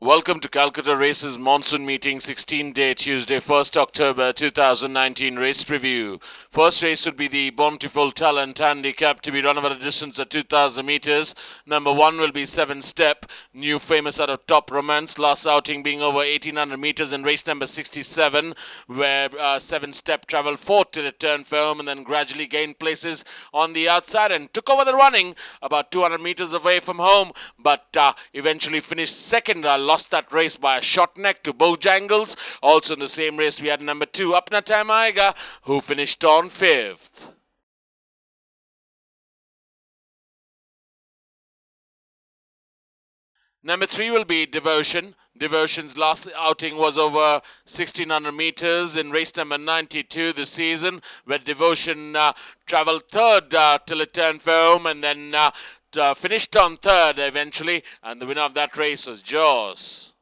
Welcome to Calcutta Races Monsoon Meeting 16-day Tuesday, 1st October 2019 race preview. First race would be the Bountiful Talent Handicap to be run over a distance of 2,000 meters. Number 1 will be 7 Step, new famous out of Top Romance, last outing being over 1,800 meters in race number 67, where 7 Step travelled 4th till it turned for home and then gradually gained places on the outside and took over the running about 200 meters away from home, but eventually finished second. Lost that race by a short neck to Bojangles. Also in the same race we had number 2 Apna Tamaiga, who finished on 5th. Number 3 will be Devotion. Devotion's last outing was over 1,600 meters in race number 92 this season, where Devotion travelled third till it turned for home and then finished on third eventually, and the winner of that race was Jaws.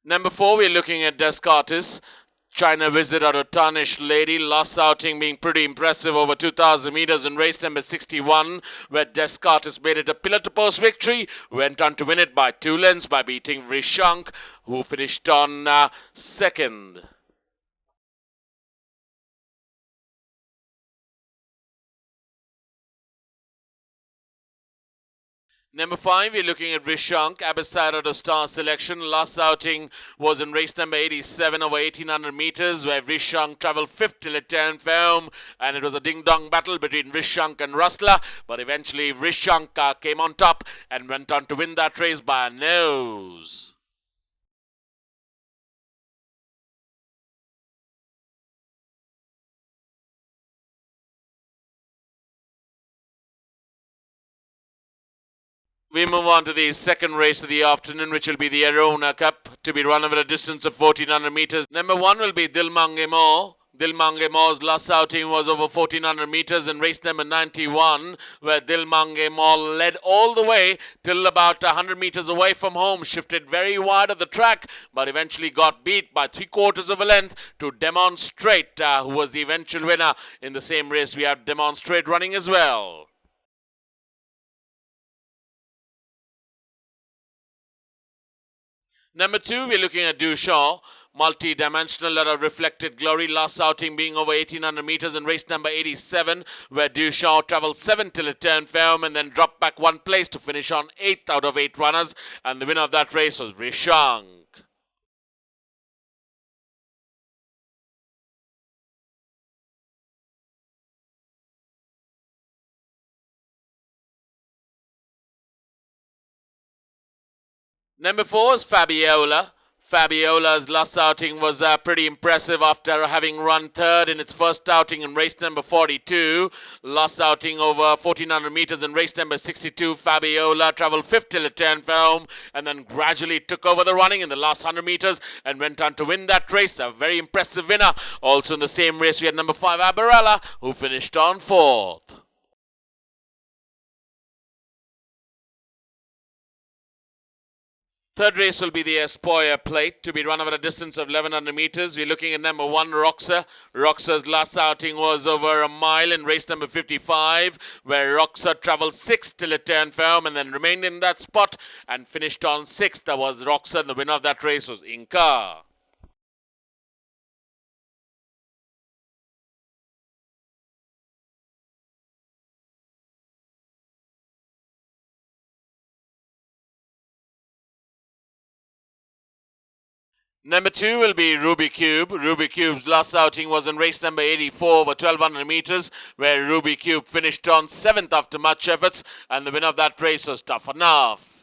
Number 4, we're looking at Descartes. China visit out of Tarnished Lady, last outing being pretty impressive over 2,000 meters in race number 61, where Descartes made it a pillar-to-post victory, went on to win it by 2 lengths by beating Rishank, who finished on second. Number 5, we're looking at Rishank, Abbassada to Star Selection. Last outing was in race number 87 over 1,800 meters, where Rishank travelled 5th till it turned for home, and it was a ding-dong battle between Rishank and Rustler, but eventually Rishank came on top and went on to win that race by a nose. We move on to the second race of the afternoon, which will be the Arona Cup, to be run over a distance of 1,400 meters. Number 1 will be Dilmange Mo. Dilmange Mo's last outing was over 1,400 meters in race number 91, where Dilmange Mo led all the way till about 100 meters away from home, shifted very wide of the track, but eventually got beat by 3/4 of a length to Demonstrate, who was the eventual winner. In the same race, we have Demonstrate running as well. Number 2, we're looking at Duchamp, multi-dimensional that of reflected glory, last outing being over 1,800 meters in race number 87, where Duchamp travelled 7 till it turned for home and then dropped back 1 place to finish on 8th out of 8 runners, and the winner of that race was Rishank. Number 4 is Fabiola. Fabiola's last outing was pretty impressive after having run third in its first outing in race number 42. Last outing over 1,400 meters in race number 62. Fabiola travelled 5th till it turned for home and then gradually took over the running in the last 100 meters and went on to win that race. A very impressive winner. Also in the same race we had number 5 Abarella, who finished on 4th. Third race will be the Espoir Plate to be run over a distance of 1,100 meters. We're looking at number 1, Roxa. Roxa's last outing was over a mile in race number 55, where Roxa travelled 6th till it turned for home and then remained in that spot and finished on 6th. That was Roxa, and the winner of that race was Inca. Number 2 will be Ruby Cube. Ruby Cube's last outing was in race number 84 over 1,200 meters, where Ruby Cube finished on 7th after much efforts, and the winner of that race was Tough Enough.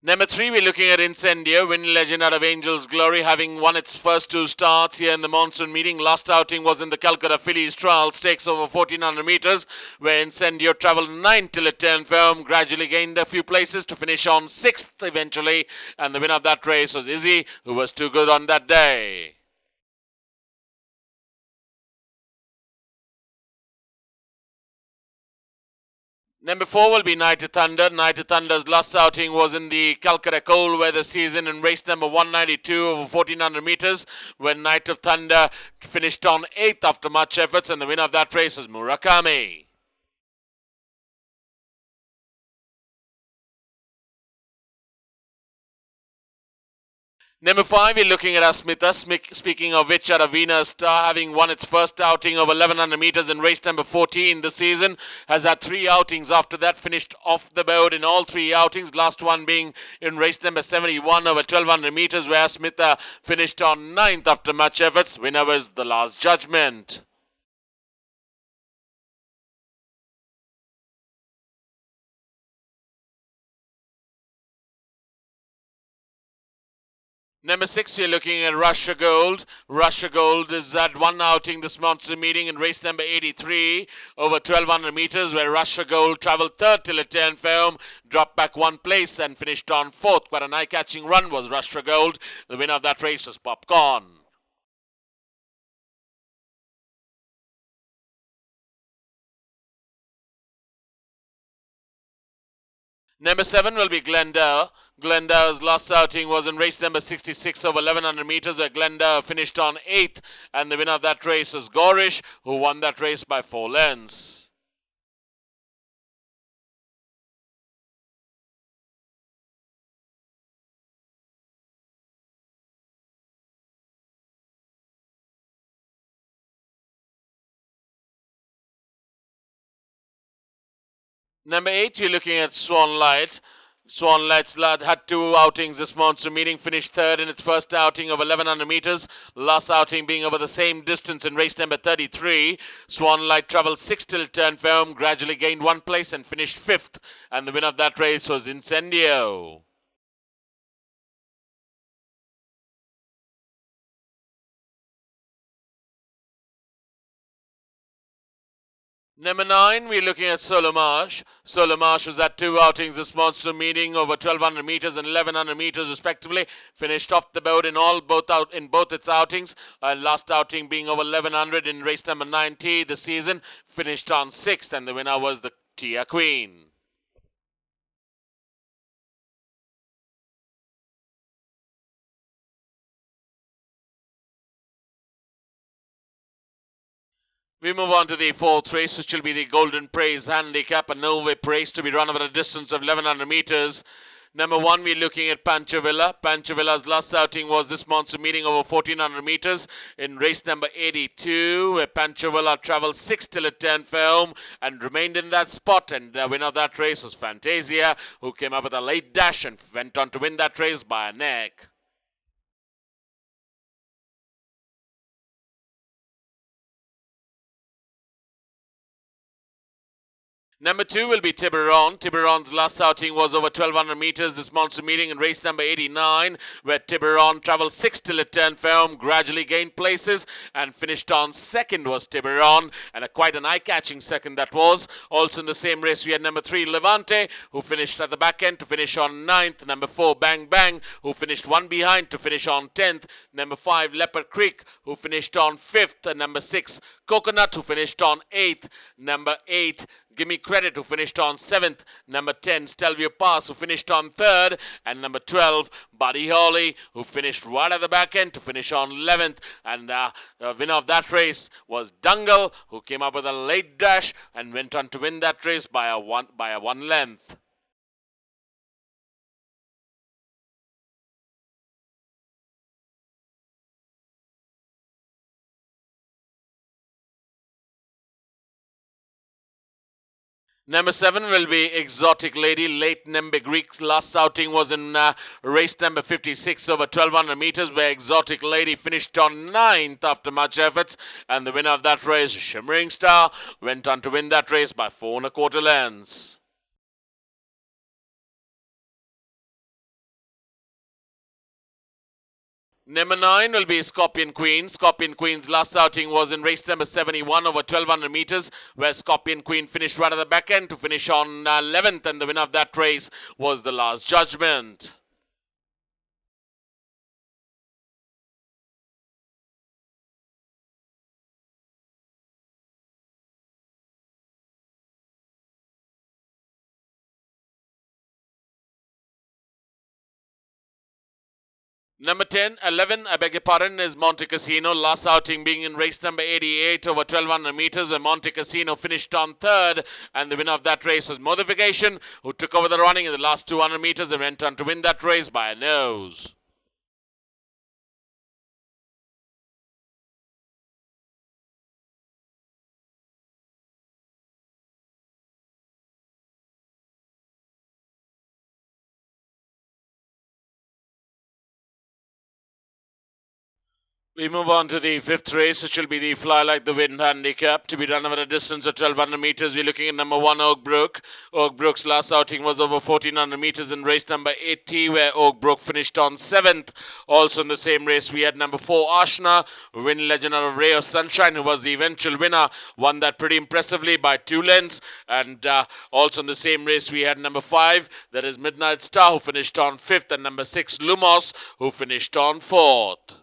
Number 3, we're looking at Incendio, winning legend out of Angel's Glory, having won its first 2 starts here in the monsoon meeting. Last outing was in the Calcutta Fillies Trial Stakes over 1,400 meters, where Incendio travelled 9 till it turned firm, gradually gained a few places to finish on 6th eventually, and the winner of that race was Izzy, who was too good on that day. Number 4 will be Night of Thunder. Night of Thunder's last outing was in the Calcutta cold weather season in race number 192 over 1400 meters, when Night of Thunder finished on 8th after much efforts, and the winner of that race was Murakami. Number 5, we're looking at Asmita. Speaking of which, Aravina Star, having won its first outing of 1100 meters in race number 14 this season, has had 3 outings after that, finished off the board in all 3 outings, last one being in race number 71 over 1200 meters, where Asmita finished on 9th after much efforts. Winner was The Last Judgment. Number 6, we're looking at Russia Gold. Russia Gold is at one outing this monster meeting in race number 83 over 1200 meters, where Russia Gold travelled third till it turned for home, dropped back 1 place and finished on 4th. But an eye-catching run was Russia Gold. The winner of that race was Popcorn. Number 7 will be Glendale. Glenda's last outing was in race number 66 over 1100 meters, where Glendale finished on 8th, and the winner of that race was Gorish, who won that race by 4 lengths. Number 8, you're looking at Swan Light. Swan Light's had 2 outings this monster meeting, finished third in its first outing of 1100 meters, last outing being over the same distance in race number 33. Swan Light travelled 6th till it turned for home, gradually gained 1 place and finished 5th, and the winner of that race was Incendio. Number 9, we're looking at Solomarsh. Solomarsh has had 2 outings this monster meeting over 1200 meters and 1100 meters respectively. Finished off the board in both its outings. Last outing being over 1100 in race number 90 this season. Finished on 6th, and the winner was the Tia Queen. We move on to the 4th race, which will be the Golden Praise Handicap, a no-whip race to be run over a distance of 1100 meters. Number 1, we're looking at Panchavilla. Panchavilla's last outing was this monster meeting over 1400 meters in race number 82, where Panchavilla travelled 6th till it turned for home and remained in that spot. And the winner of that race was Fantasia, who came up with a late dash and went on to win that race by a neck. Number 2 will be Tiburon. Tiburon's last outing was over 1200 meters this monster meeting in race number 89, where Tiburon travelled 6th till it turned for home, gradually gained places and finished on 2nd was Tiburon, and quite an eye-catching 2nd that was. Also in the same race we had number 3 Levante, who finished at the back end to finish on 9th. Number 4 Bang Bang, who finished 1 behind to finish on 10th. Number 5 Leopard Creek, who finished on 5th. And number 6 Coconut, who finished on 8th. Number 8 Gimme Credit, who finished on 7th. Number 10, Stelvio Pass, who finished on 3rd. And number 12, Buddy Holly, who finished right at the back end to finish on 11th. And the winner of that race was Dungle, who came up with a late dash and went on to win that race by a one length. Number 7 will be Exotic Lady. Late Nembe Greek's last outing was in race number 56 over 1200 meters, where Exotic Lady finished on 9th after much efforts. And the winner of that race, Shimmering Star, went on to win that race by 4 1/4 lengths. Number 9 will be Scorpion Queen. Scorpion Queen's last outing was in race number 71 over 1200 meters, where Scorpion Queen finished right at the back end to finish on 11th, and the winner of that race was The Last Judgment. Number 10, 11, I beg your pardon, is Monte Cassino. Last outing being in race number 88 over 1200 meters, where Monte Cassino finished on third. And the winner of that race was Modification, who took over the running in the last 200 meters and went on to win that race by a nose. We move on to the fifth race, which will be the Fly Like the Wind Handicap. To be run over a distance of 1200 meters, we're looking at number 1, Oak Brook. Oak Brook's last outing was over 1400 meters in race number 80, where Oak Brook finished on 7th. Also in the same race, we had number 4, Ashna, win legend out of Ray of Sunshine, who was the eventual winner, won that pretty impressively by 2 lengths. And also in the same race, we had number 5, that is Midnight Star, who finished on 5th, and number 6, Lumos, who finished on 4th.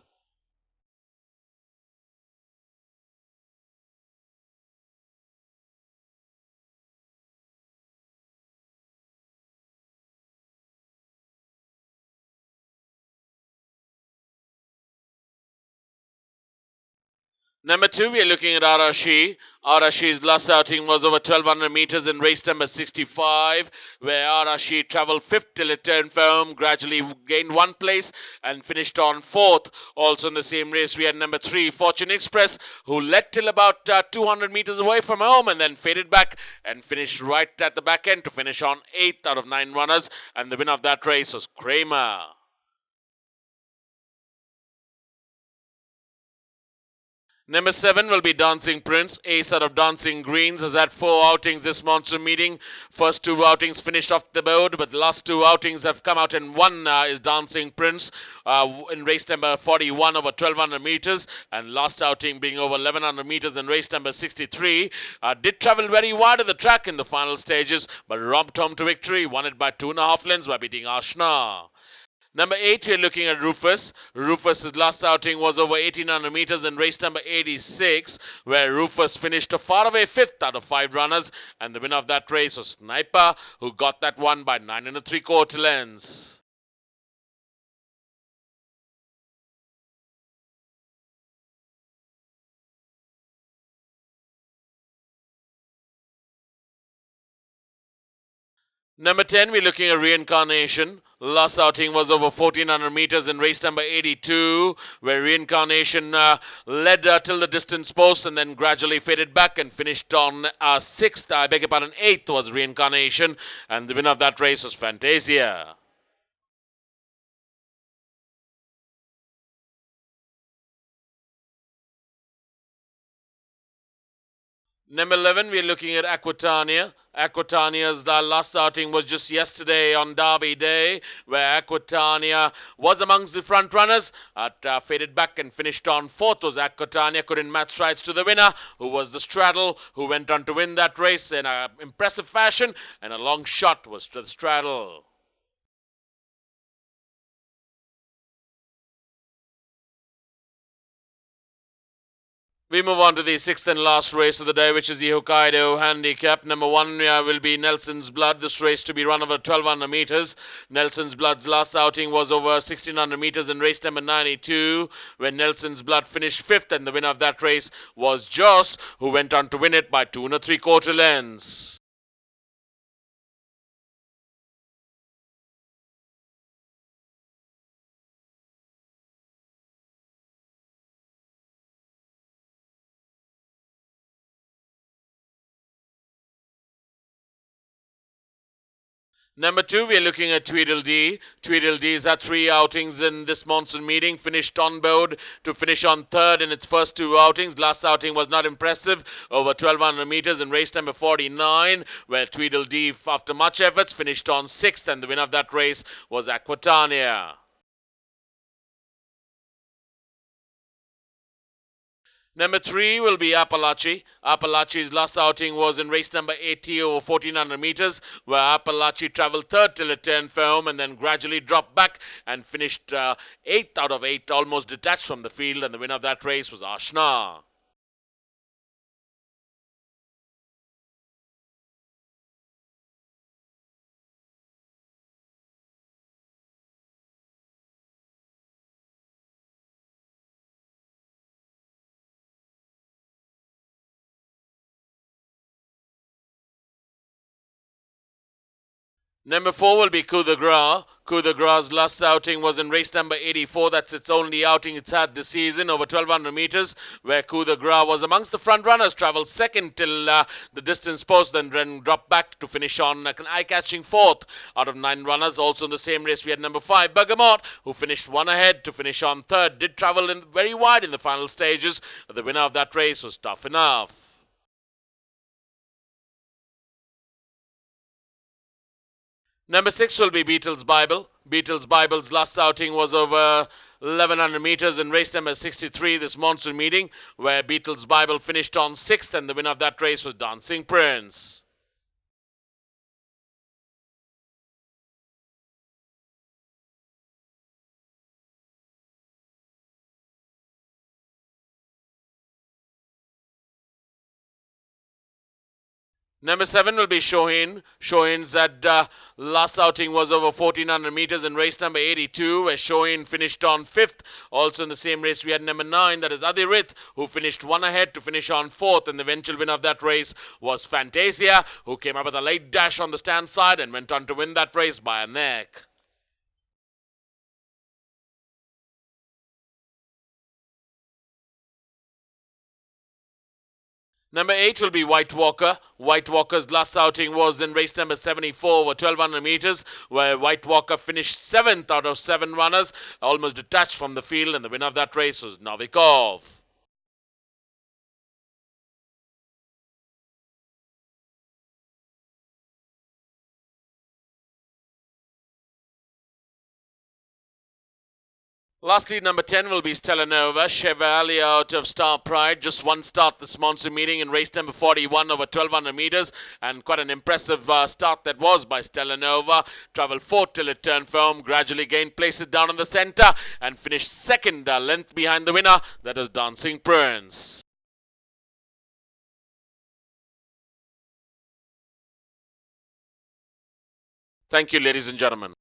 Number 2, we are looking at Arashi. Arashi's last outing was over 1200 meters in race number 65, where Arashi travelled 5th till it turned for home, gradually gained 1 place and finished on 4th. Also in the same race, we had number 3, Fortune Express, who led till about 200 meters away from home and then faded back and finished right at the back end to finish on 8th out of 9 runners. And the winner of that race was Kramer. Number 7 will be Dancing Prince. Ace out of Dancing Greens has had 4 outings this monsoon meeting. First 2 outings finished off the board, but the last 2 outings have come out, and one is Dancing Prince in race number 41 over 1200 meters, and last outing being over 1100 meters in race number 63. Did travel very wide of the track in the final stages, but romped home to victory, won it by 2.5 lengths by beating Ashna. Number 8, we're looking at Rufus. Rufus's last outing was over 1800 meters in race number 86, where Rufus finished a faraway 5th out of 5 runners, and the winner of that race was Sniper, who got that one by 9 3/4 lengths. Number 10, we're looking at Reincarnation. Last outing was over 1400 meters in race number 82, where Reincarnation led till the distance post and then gradually faded back and finished on 6th, I beg your pardon, 8th was Reincarnation, and the winner of that race was Fantasia. Number 11, we're looking at Aquitania. Aquitania's last outing was just yesterday on Derby Day, where Aquitania was amongst the front runners. Faded back and finished on 4th was Aquitania. Couldn't match strides to the winner, who was the Straddle, who went on to win that race in an impressive fashion, and a long shot was to the Straddle. We move on to the 6th and last race of the day, which is the Hokkaido Handicap. Number 1 will be Nelson's Blood. This race to be run over 1200 meters. Nelson's Blood's last outing was over 1600 meters in race number 92, when Nelson's Blood finished 5th, and the winner of that race was Joss, who went on to win it by 2 3/4 lengths. Number 2, we're looking at Tweedledee. Tweedledee's had 3 outings in this monsoon meeting, finished on board to finish on 3rd in its first 2 outings. Last outing was not impressive, over 1200 meters in race number 49, where Tweedledee, after much efforts, finished on 6th, and the winner of that race was Aquitania. Number 3 will be Appalachie. Appalachi's last outing was in race number 80 over 1400 meters, where Appalachie travelled 3rd till it turned for home and then gradually dropped back and finished 8th out of 8, almost detached from the field, and the winner of that race was Ashna. Number 4 will be Coup de Grace. Coup de Grace's last outing was in race number 84. That's its only outing it's had this season, over 1200 meters, where Coup de Grace was amongst the front runners, travelled second till the distance post, then dropped back to finish on an eye-catching fourth out of 9 runners. Also in the same race, we had number 5, Bergamot, who finished one ahead to finish on third. Did travel in very wide in the final stages. The winner of that race was Tough Enough. Number 6 will be Beatles Bible. Beatles Bible's last outing was over 1100 meters in race number 63, this monsoon meeting, where Beatles Bible finished on 6th, and the winner of that race was Dancing Prince. Number 7 will be Shohin. Shohin's last outing was over 1400 meters in race number 82, where Shohin finished on 5th. Also in the same race, we had number 9, that is Adirith, who finished one ahead to finish on 4th. And the eventual winner of that race was Fantasia, who came up with a late dash on the stand side and went on to win that race by a neck. Number 8 will be White Walker. White Walker's last outing was in race number 74 over 1200 meters, where White Walker finished 7th out of 7 runners, almost detached from the field, and the winner of that race was Novikov. Lastly, number 10 will be Stellanova. Chevalier out of Star Pride. Just one start this monsoon meeting in race number 41 over 1200 meters. And quite an impressive start that was by Stellanova. Travelled 4th till it turned firm. Gradually gained places down in the centre. And finished second, length behind the winner. That is Dancing Prince. Thank you, ladies and gentlemen.